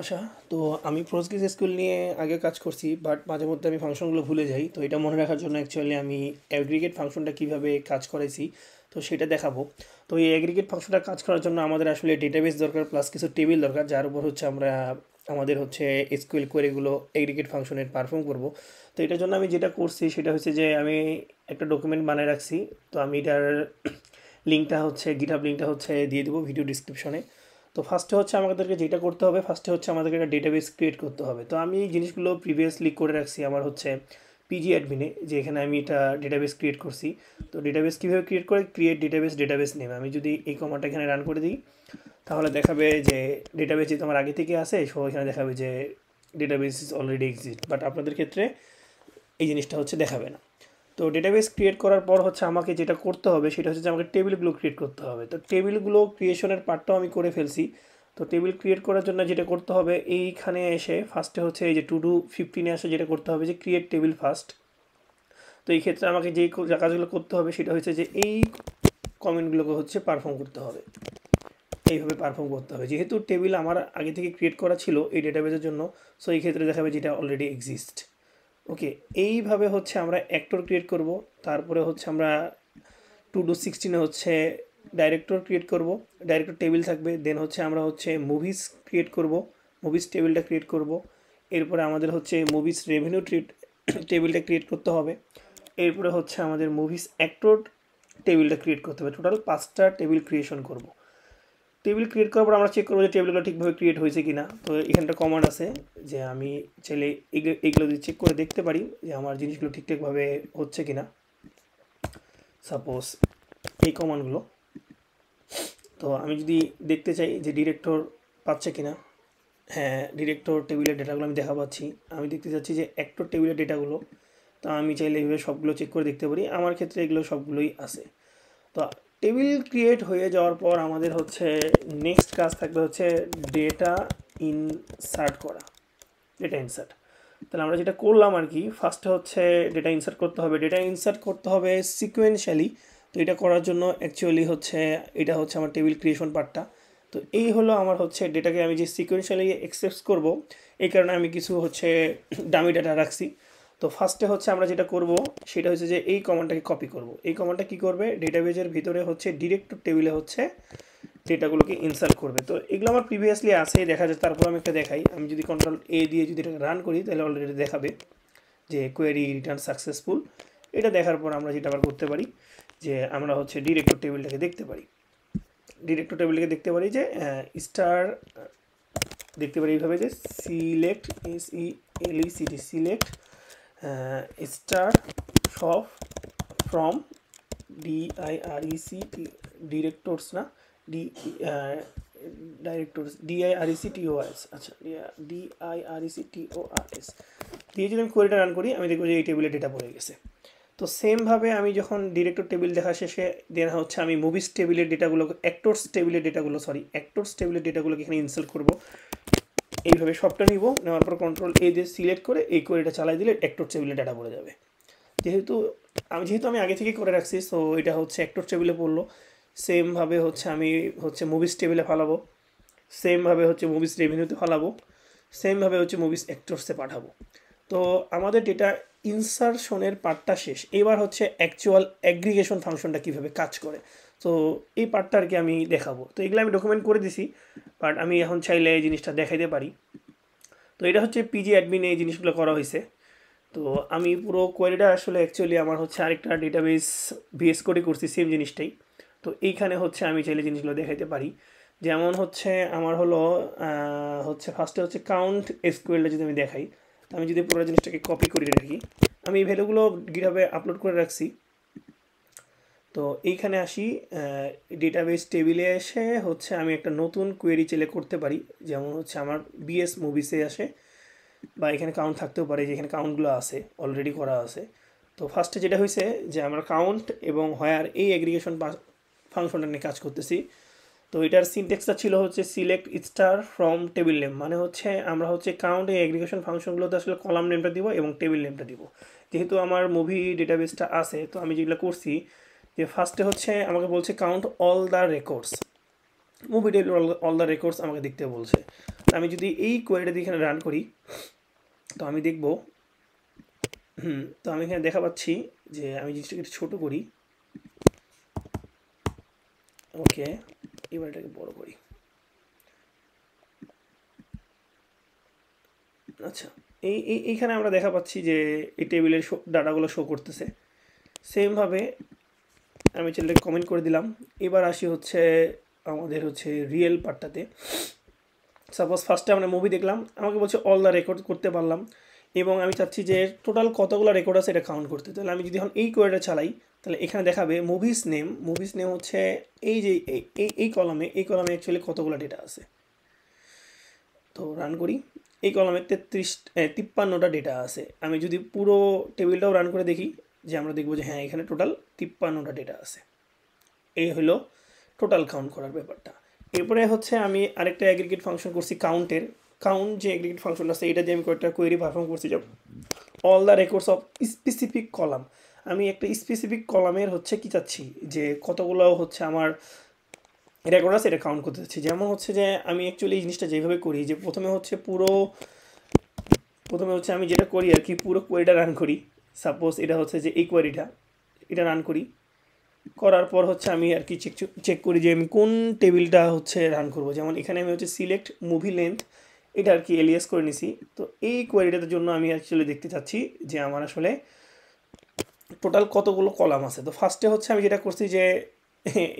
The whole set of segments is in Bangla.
পাশা। তো আমি Postgres SQL নিয়ে আগে কাজ করছি, বাট মাঝে মধ্যে আমি ফাংশনগুলো ভুলে যাই। তো এটা মনে রাখার জন্য অ্যাকচুয়ালি আমি অ্যাগ্রিগেট ফাংশনটা কিভাবে কাজ করাইছি তো সেটা দেখাবো। তো এই অ্যাগ্রিগেট ফাংশনটা কাজ করার জন্য আমাদের আসলে ডেটাবেস দরকার, প্লাস কিছু টেবিল দরকার, যার উপর হচ্ছে আমরা আমাদের হচ্ছে এসকিউএল কোয়েরিগুলো অ্যাগ্রিগেট ফাংশনের পারফর্ম করব। তো এটার জন্য আমি যেটা করছি সেটা হচ্ছে যে আমি একটা ডকুমেন্ট বানায় রাখছি। তো আমি এটার লিঙ্কটা হচ্ছে গিটহাব লিঙ্কটা হচ্ছে দিয়ে দেবো ভিডিও ডিসক্রিপশনে। তো ফার্স্টে হচ্ছে আমাদেরকে যেটা করতে হবে, ফার্স্টে হচ্ছে আমাদেরকে একটা ডেটাবেস ক্রিয়েট করতে হবে। তো আমি এই জিনিসগুলো প্রিভিয়াসলি করে রাখছি আমার হচ্ছে পিজি অ্যাডমিনে, যে এখানে আমি এটা ডেটাবেস ক্রিয়েট করছি। তো ডেটাবেস কীভাবে ক্রিয়েট করে, ক্রিয়েট ডেটাবেস নেম। আমি যদি এই কমান্ডটা এখানে রান করে দিই তাহলে দেখাবে যে ডেটাবেস যেহেতু আমার আগে থেকে আসে, সো এখানে দেখাবে যে database is already exist, but আপনাদের ক্ষেত্রে এই জিনিসটা হচ্ছে দেখাবে না। তো ডেটাবেস ক্রিয়েট করার পর হচ্ছে আমাকে যেটা করতে হবে সেটা হচ্ছে যে আমাকে টেবিলগুলো ক্রিয়েট করতে হবে। তো টেবিলগুলো ক্রিয়েশনের পার্টটাও আমি করে ফেলছি। তো টেবিল ক্রিয়েট করার জন্য যেটা করতে হবে, এইখানে এসে ফার্স্টে হচ্ছে এই যে টু ডু 15-এ আসে যেটা করতে হবে যে ক্রিয়েট টেবিল ফার্স্ট। তো এই ক্ষেত্রে আমাকে যেই কাজগুলো করতে হবে সেটা হচ্ছে যে এই কমেন্টগুলোকে হচ্ছে পারফর্ম করতে হবে, এইভাবে পারফর্ম করতে হবে। যেহেতু টেবিল আমার আগে থেকে ক্রিয়েট করা ছিল এই ডেটাবেসের জন্য, সো এই ক্ষেত্রে দেখাবে যেটা অলরেডি এক্সিস্ট। ওকে, এইভাবে হচ্ছে আমরা অ্যাক্টর ক্রিয়েট করব। তারপরে হচ্ছে আমরা টু ডু 16-এ হচ্ছে ডাইরেক্টর ক্রিয়েট করব, ডাইরেক্টর টেবিল থাকবে। দেন হচ্ছে আমরা হচ্ছে মুভিস ক্রিয়েট করব, মুভিস টেবিলটা ক্রিয়েট করব। এরপরে আমাদের হচ্ছে মুভিস রেভিনিউ টেবিলটা ক্রিয়েট করতে হবে। এরপরে হচ্ছে আমাদের মুভিস অ্যাক্টর টেবিলটা ক্রিয়েট করতে হবে। টোটাল 5টা টেবিল ক্রিয়েশন করব। টেবিল ক্রিয়েট করার পর আমরা চেক করবো যে টেবিলগুলো ঠিকভাবে ক্রিয়েট হয়েছে কি না। তো এখানটা কমান্ড আছে যে আমি চাইলে এগুলো দিয়ে চেক করে দেখতে পারি যে আমার জিনিসগুলো ঠিকঠাকভাবে হচ্ছে কি না। সাপোজ এই কমান্ডগুলো, তো আমি যদি দেখতে চাই যে ডিরেক্টর পাচ্ছে কিনা, হ্যাঁ ডিরেক্টর টেবিলের ডেটাগুলো আমি দেখা পাচ্ছি। আমি দেখতে চাচ্ছি যে অ্যাক্টর টেবিলের ডেটাগুলো, তো আমি চাইলে এইভাবে সবগুলো চেক করে দেখতে পারি। আমার ক্ষেত্রে এগুলো সবগুলোই আছে। তো টেবিল ক্রিয়েট হয়ে যাওয়ার পর আমাদের হচ্ছে নেক্সট কাজ থাকবে হচ্ছে ডেটা ইনসার্ট করা, ডেটা ইনসার্ট। তাহলে আমরা যেটা করলাম আর কি, ফার্স্টে হচ্ছে ডেটা ইনসার্ট করতে হবে। ডেটা ইনসার্ট করতে হবে সিকোয়েন্সিয়ালি। তো এটা করার জন্য অ্যাকচুয়ালি হচ্ছে এটা হচ্ছে আমার টেবিল ক্রিয়েশন পার্টটা। তো এই হলো আমার হচ্ছে ডেটাকে আমি যে সিকোয়েন্সিয়ালি অ্যাক্সেস করব, এই কারণে আমি কিছু হচ্ছে ডামি ডাটা রাখছি। তো ফার্স্টে হচ্ছে আমরা যেটা করব সেটা হচ্ছে যে এই কমান্ডটাকে কপি করব। এই কমান্ডটা কী করবে, ডেটাবেজের ভিতরে হচ্ছে ডিরেক্টর টেবিলে হচ্ছে ডেটাগুলোকে ইনসার্ট করবে। তো এগুলো আমার প্রিভিয়াসলি আছে, দেখা যায়। তারপর আমি একটা দেখাই, আমি যদি কন্ট্রোল এ দিয়ে যদি এটাকে রান করি তাহলে অলরেডি দেখাবে যে কোয়েরি রিটার্ন সাকসেসফুল। এটা দেখার পর আমরা যেটা আবার করতে পারি যে আমরা হচ্ছে ডিরেক্টর টেবিলটাকে দেখতে পারি। ডিরেক্টর টেবিলটাকে দেখতে পারি যে স্টার দেখতে পারি এইভাবে যে সিলেক্ট SELECT সিলেক্ট স্টার সব ফ্রম DIRECT ডিরেক্টরস না ডাইরেক্টরস DIRECTORS, আচ্ছা DIRECTORS দিয়ে যদি আমি কোয়েরিটা রান করি আমি দেখব যে এই টেবিলে ডেটা পড়ে গেছে। তো সেমভাবে আমি যখন ডিরেক্টর টেবিল দেখা শেষে দেন হচ্ছে আমি মুভিস টেবিলের ডেটাগুলো অ্যাক্টরস টেবিলের ডেটাগুলোকে এখানে ইনসার্ট করব। এইভাবে সবটা নিব, নেওয়ার পর কন্ট্রোল এ দিয়ে সিলেক্ট করে এই কোয়েরিটা চালাই দিলে অ্যাক্টর টেবিলে ডেটা পড়ে যাবে। যেহেতু আমি আগে থেকেই করে রাখছি, সো এটা হচ্ছে অ্যাক্টর টেবিলে পড়লো। সেমভাবে হচ্ছে আমি হচ্ছে মুভিস টেবিলে ফালাবো, সেমভাবে হচ্ছে মুভিস রেভিনিউতে ফালাবো, সেমভাবে হচ্ছে মুভিস অ্যাক্টরসে পাঠাবো। তো আমাদের ডেটা ইনসারশনের পার্টটা শেষ। এবার হচ্ছে অ্যাকচুয়াল অ্যাগ্রিগেশন ফাংশনটা কীভাবে কাজ করে, তো এই পার্টটা আর কি আমি দেখাবো। তো এগুলো আমি ডকুমেন্ট করে দিছি, বাট আমি এখন চাইলে এই জিনিসটা দেখাইতে পারি। তো এটা হচ্ছে পিজি অ্যাডমিনে এই জিনিসগুলো করা হয়েছে। তো আমি পুরো কোয়েরিটা আসলে অ্যাকচুয়ালি আমার হচ্ছে আরেকটা ডেটাবেস ভিএস করে করছি সেম জিনিসটাই। তো এইখানে হচ্ছে আমি চাইলে জিনিসগুলো দেখাইতে পারি। যেমন হচ্ছে আমার হলো হচ্ছে ফার্স্টে হচ্ছে কাউন্ট এসকিউএলটা যদি আমি দেখাই, তো আমি যদি পুরো জিনিসটাকে কপি করে রাখি, আমি এই ভ্যালুগুলো গিটহাবে আপলোড করে রাখছি। তো এইখানে আসি, ডেটাবেস টেবিলে এসে হচ্ছে আমি একটা নতুন কোয়েরি চাইলে করতে পারি। যেমন হচ্ছে আমার বিএস মুভিসে আসে, বা এখানে কাউন্ট থাকতেও পারে, যেখানে কাউন্টগুলো আছে অলরেডি করা আছে। তো ফার্স্টে যেটা হয়েছে যে আমরা কাউন্ট এবং হোয়ার এই অ্যাগ্রিগেশন ফাংশনটা নিয়ে কাজ করতেছি। তো এটার সিনটেক্সটা ছিল হচ্ছে select star from table name, মানে হচ্ছে আমরা হচ্ছে কাউন্ট এই অ্যাগ্রিগেশন ফাংশনগুলোতে আসলে কলাম নেমটা দিব এবং টেবিল নেমটা দিব। যেহেতু আমার মুভি ডেটাবেসটা আছে, তো আমি যেগুলো করছি যে ফার্স্টে হচ্ছে আমাকে বলছে count all the records, movie table all the records আমাকে দেখতে বলছে। আমি যদি এই কোয়েরিটা দিয়ে এখানে রান করি, তো আমি দেখব তো আমি এখানে দেখা পাচ্ছি যে আমি জিনিসটাকে একটু ছোটো করি। ওকে, এবার এটাকে বড় করি। আচ্ছা, এইখানে আমরা দেখা পাচ্ছি যে এই টেবিলের ডাটাগুলো শো করতেছে। সেমভাবে আমি চ্যানেলটা কমেন্ট করে দিলাম। এবার আসি হচ্ছে আমাদের হচ্ছে রিয়েল পার্টটাতে। সাপোজ ফার্স্টে আমরা মুভি দেখলাম, আমাকে বলছে অল দ্য রেকর্ড করতে পারলাম, এবং আমি চাচ্ছি যে টোটাল কতগুলো রেকর্ড আছে এটা কাউন্ট করতে। তাহলে আমি যদি এখন এই কোয়েরিটা চালাই, তাহলে এখানে দেখাবে মুভিস নেম হচ্ছে এই যে এই কলামে অ্যাকচুয়ালি কতগুলো ডেটা আছে। তো রান করি, এই কলামে 53টা ডেটা আছে। আমি যদি পুরো টেবিলটাও রান করে দেখি, যে আমরা দেখবো যে হ্যাঁ এখানে টোটাল 53টা ডেটা আছে। এই হলো টোটাল কাউন্ট করার ব্যাপারটা। এরপরে হচ্ছে আমি আরেকটা অ্যাগ্রিগেট ফাংশন করছি কাউন্ট যে অ্যাগ্রিগেট ফাংশন আছে এটা দিয়ে আমি কয়েকটা কোয়েরি পারফর্ম করছি, যে all the records of specific column. আমি একটা স্পেসিফিক কলামের হচ্ছে কি চাচ্ছি, যে কতগুলো হচ্ছে আমার রেকর্ড আছে এটা কাউন্ট করতে চাচ্ছি। যেমন হচ্ছে যে আমি অ্যাকচুয়ালি এই জিনিসটা যেভাবে করি, যে প্রথমে হচ্ছে আমি যেটা করি আর কি, পুরো কোয়েরিটা রান করি। সাপোজ এটা হচ্ছে যে এই কোয়েরিটা, এটা রান করি, করার পর হচ্ছে আমি আর কি চেক করি যে আমি কোন টেবিলটা হচ্ছে রান করব। যেমন এখানে আমি হচ্ছে সিলেক্ট মুভি লেন্থ, এটা আর কি এলিয়াস করে নিছি। তো এই কোয়েরিটার জন্য আমি অ্যাকচুয়ালি দেখতে চাচ্ছি যে আমার আসলে টোটাল কতগুলো কলাম আছে। তো ফার্স্টে হচ্ছে আমি যেটা করছি যে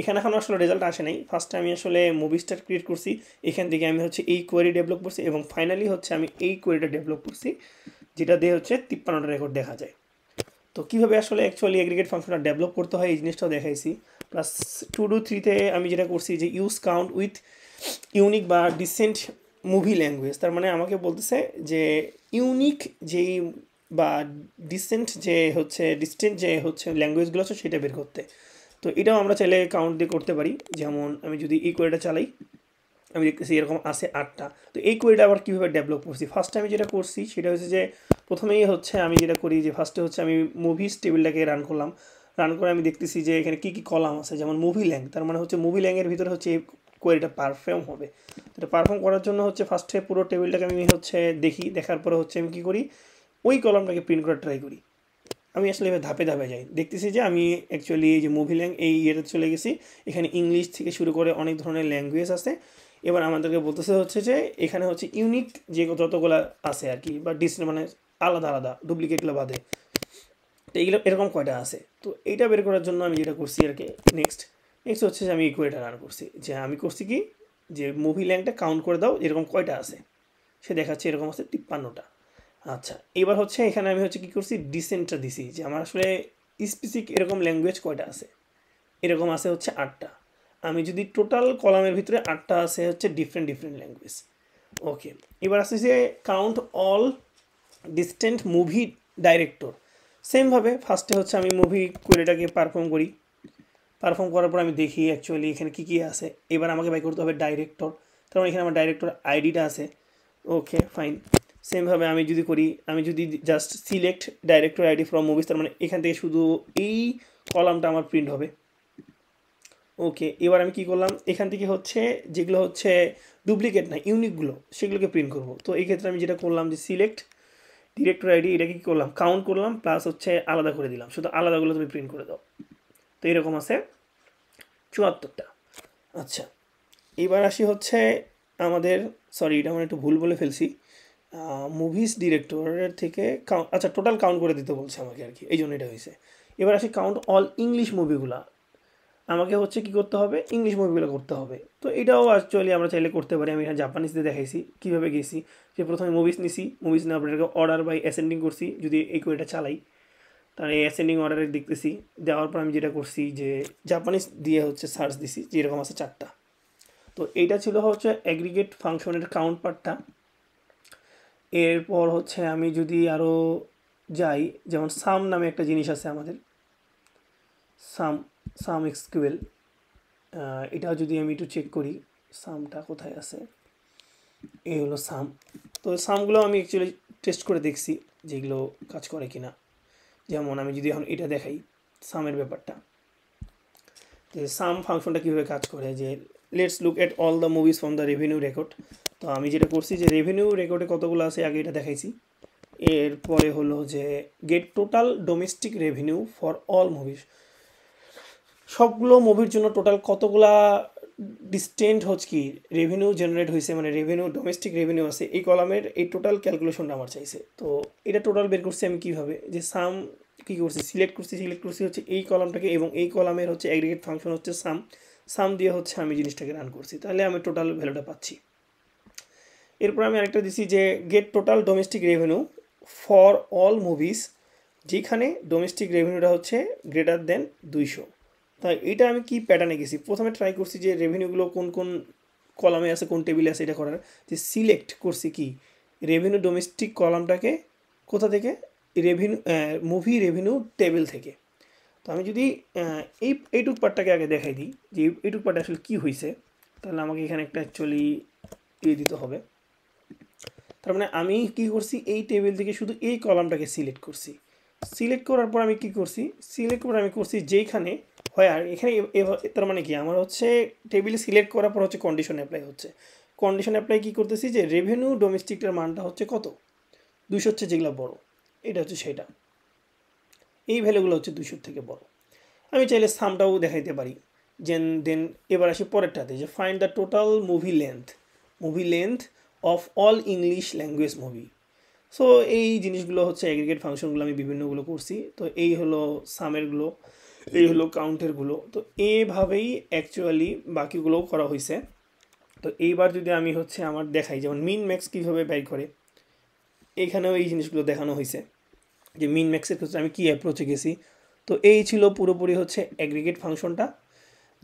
এখানে এখন আসলে রেজাল্ট আসে নাই, ফার্স্টে আমি আসলে মুভিসটা ক্রিয়েট করছি, এখান থেকে আমি হচ্ছে এই কোয়েরি ডেভেলপ করছি, এবং ফাইনালি হচ্ছে আমি এই কোয়েরিটা ডেভেলপ করছি, যেটা দিয়ে হচ্ছে 53টা রেকর্ড দেখা যায়। তো কীভাবে আসলে অ্যাকচুয়ালি অ্যাগ্রিগেট ফাংশনটা ডেভেলপ করতে হয় এই জিনিসটাও দেখাইছি। প্লাস 2-3-তে আমি যেটা করছি যে ইউজ কাউন্ট উইথ ইউনিক বা ডিসেন্ট মুভি ল্যাঙ্গুয়েজ। তার মানে আমাকে বলতেছে যে ইউনিক যেই বা ডিসেন্ট যে হচ্ছে ল্যাঙ্গুয়েজগুলো আছে সেটা বের করতে। তো এটাও আমরা চাইলে কাউন্ট দিয়ে করতে পারি। যেমন আমি যদি এই কোয়েরিটা চালাই, আমি দেখতেছি এরকম আছে 8টা। তো এই কোয়েরিটা আবার কীভাবে ডেভেলপ করছি, ফার্স্টে আমি যেটা করছি সেটা হচ্ছে যে প্রথমেই হচ্ছে আমি যেটা করি যে ফার্স্টে হচ্ছে আমি মুভিস টেবিলটাকে রান করলাম। রান করে আমি দেখতেছি যে এখানে কী কী কলাম আছে, যেমন মুভি ল্যাং, তার মানে হচ্ছে মুভি ল্যাংয়ের ভিতরে হচ্ছে এই কোয়েরিটা পারফর্ম হবে। এটা পারফর্ম করার জন্য হচ্ছে ফার্স্টে পুরো টেবিলটাকে আমি হচ্ছে দেখি, দেখার পরে হচ্ছে আমি কী করি, ওই কলামটাকে প্রিন্ট করার ট্রাই করি। আমি আসলে এবার ধাপে ধাপে যাই, দেখতেছি যে আমি অ্যাকচুয়ালি এই যে মুভি ল্যাং এই ইয়েতে চলে গেছি। এখানে ইংলিশ থেকে শুরু করে অনেক ধরনের ল্যাঙ্গুয়েজ আছে। এবার আমাদেরকে বলতেছে হচ্ছে যে এখানে হচ্ছে ইউনিক যে যতগুলো আছে আর কি, বা মানে আলাদা আলাদা ডুপ্লিকেটগুলো বাদে, তো এইগুলো এরকম কয়টা আছে। তো এইটা বের করার জন্য আমি যেটা করছি আর কি, নেক্সট হচ্ছে যে আমি এই কোয়েরিটা রান করছি, যে আমি করছি কি, যে মুভি ল্যাংটা কাউন্ট করে দাও এরকম কয়টা আছে, সে দেখাচ্ছে এরকম আছে 53টা। আচ্ছা, এবার হচ্ছে এখানে আমি হচ্ছে কী করছি, ডিসেন্টটা দিছি, যে আমার আসলে স্পেসিফিক এরকম ল্যাঙ্গুয়েজ কয়টা আছে, এরকম আছে হচ্ছে 8টা। আমি যদি টোটাল কলামের ভিতরে 8টা আছে হচ্ছে ডিফারেন্ট ল্যাঙ্গুয়েজ। ওকে, এবার আসছে যে count all distant movie director. সেমভাবে ফার্স্টে হচ্ছে আমি মুভি কোয়েরিটাকে পারফর্ম করার পর আমি দেখি অ্যাকচুয়ালি এখানে কী কী আছে। এবার আমাকে বাই করতে হবে ডাইরেক্টর, কারণ এখানে আমার ডাইরেক্টর আইডিটা আছে। ওকে ফাইন, সেমভাবে আমি যদি just select director ID from movies, তার মানে এখান থেকে শুধু এই কলামটা আমার প্রিন্ট হবে। ওকে, এবার আমি কি করলাম, এখান থেকে হচ্ছে যেগুলো হচ্ছে ডুপ্লিকেট না ইউনিকগুলো সেগুলোকে প্রিন্ট করব। তো এই ক্ষেত্রে আমি যেটা করলাম যে সিলেক্ট ডিরেক্টর আইডি, এটাকে কী করলাম, কাউন্ট করলাম, প্লাস হচ্ছে আলাদা করে দিলাম, শুধু আলাদাগুলো তুমি প্রিন্ট করে দাও। তো এরকম আছে 74টা। আচ্ছা, এবার আসি হচ্ছে আমাদের, সরি এটা আমার একটু ভুল বলে ফেলছি, মুভিস ডিরেক্টরের থেকে আচ্ছা টোটাল কাউন্ট করে দিতে বলছে আমাকে আর কি, এই জন্য এটা হয়েছে। এবার আসি কাউন্ট অল ইংলিশ মুভিগুলা, আমাকে হচ্ছে কি করতে হবে, ইংলিশ মুভিগুলো করতে হবে। তো এটাও অ্যাকচুয়ালি আমরা চাইলে করতে পারি। আমি এখানে জাপানিজতে দেখাইছি কীভাবে গেছি, যে প্রথমে মুভিস নেওয়ার পর এটাকে অর্ডার বাই অ্যাসেন্ডিং করছি। যদি এই কোয়েটা চালাই তাহলে এই অ্যাসেন্ডিং অর্ডারে দেখতেছি, দেওয়ার পর আমি যেটা করছি যে জাপানিজ দিয়ে হচ্ছে সার্চ দিছি, যে এরকম আছে 4টা। তো এইটা ছিল হচ্ছে অ্যাগ্রিগেট ফাংশনের কাউন্ট পার্টটা। এরপর হচ্ছে আমি যদি আরও যাই, যেমন সাম নামে একটা জিনিস আছে আমাদের, সাম এক্সকিউএল, এটাও যদি আমি একটু চেক করি সামটা কোথায় আছে, এই হলো সাম। তো সামগুলো আমি অ্যাকচুয়ালি টেস্ট করে দেখছি যেগুলো কাজ করে কিনা। যেমন আমি যদি এখন এটা দেখাই সামের ব্যাপারটা, যে সাম ফাংশনটা কীভাবে কাজ করে, যে let's look at all the movies from the revenue record. তো আমি যেটা করছি যে রেভিনিউ রেকর্ডে কতগুলো আছে আগে এটা দেখাইছি। এরপরে হলো যে get total domestic revenue for all movies, সবগুলো মুভির জন্য টোটাল কতগুলা ডিস্টেন্ট হচ্ছে কি রেভিনিউ জেনারেট হয়েছে, মানে রেভিনিউ ডোমেস্টিক রেভিনিউ আছে এই কলামের এই টোটাল ক্যালকুলেশনটা আমার চাইছে। তো এটা টোটাল বের করছি আমি কীভাবে, যে সাম কী করছি, সিলেক্ট করছি হচ্ছে এই কলামটাকে, এবং এই কলামের হচ্ছে অ্যাগ্রিগেট ফাংশন হচ্ছে সাম দিয়ে হচ্ছে আমি জিনিসটাকে রান করছি, তাহলে আমি টোটাল ভ্যালুটা পাচ্ছি। এরপর আমি আরেকটা দিছি যে get total domestic revenue for all movies, যেখানে ডোমেস্টিক রেভিনিউটা হচ্ছে গ্রেটার দেন 200। তাই এটা আমি কি প্যাটার্নে গেছি, প্রথমে ট্রাই করছি যে রেভিনিউগুলো কোন কোন কলামে আছে কোন টেবিলে আছে এটা করার, যে সিলেক্ট করছি কি রেভিনিউ ডোমেস্টিক কলামটাকে কোথা থেকে, মুভি রেভিনিউ টেবিল থেকে। তো আমি যদি এইটুক পার্টটাকে আগে দেখাই দিই যে এইটুক পার্টে আসলে কী হয়েছে, তাহলে আমাকে এখানে একটা অ্যাকচুয়ালি দিতে হবে। তার মানে আমি কি করছি, এই টেবিল থেকে শুধু এই কলামটাকে সিলেক্ট করছি, সিলেক্ট করার পর আমি কি করছি, সিলেক্ট করে আমি করছি যেইখানে হয়, আর এখানে তার মানে কি আমার হচ্ছে টেবিলে সিলেক্ট করার পর হচ্ছে কন্ডিশন অ্যাপ্লাই হচ্ছে। কন্ডিশন অ্যাপ্লাই কী করতেছি, যে রেভিনিউ ডোমেস্টিকটার মানটা হচ্ছে কত, 200 হচ্ছে যেগুলো বড়, এটা হচ্ছে সেটা, এই ভ্যালুগুলো হচ্ছে 200 থেকে বড়। আমি চাইলে সামটাও দেখাইতে পারি। দেন এবার আসি পরেরটাতে, যে find the total movie length of all English language movie. So এই জিনিসগুলো হচ্ছে অ্যাগ্রিগেট ফাংশনগুলো আমি বিভিন্নগুলো করছি। তো এই হলো সামেরগুলো, এই হলো কাউন্টেরগুলো। তো এইভাবেই অ্যাকচুয়ালি বাকিগুলোও করা হয়েছে। তো এইবার যদি আমি হচ্ছে আমার দেখাই, যেমন মিন ম্যাক্স কীভাবে বের করে, এইখানেও এই জিনিসগুলো দেখানো হয়েছে যে মিন ম্যাক্সের ক্ষেত্রে আমি কী অ্যাপ্রোচে গেছি। তো এই ছিল পুরোপুরি হচ্ছে অ্যাগ্রিগেট ফাংশনটা,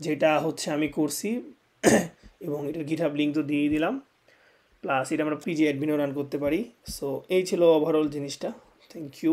যেটা হচ্ছে আমি করছি এবং এটার গিটহাব লিঙ্ক তো দিয়ে দিলাম, প্লাস এটা আমরা পিজি অ্যাডমিনও রান করতে পারি। সো এই ছিল ওভারঅল জিনিসটা। Thank you.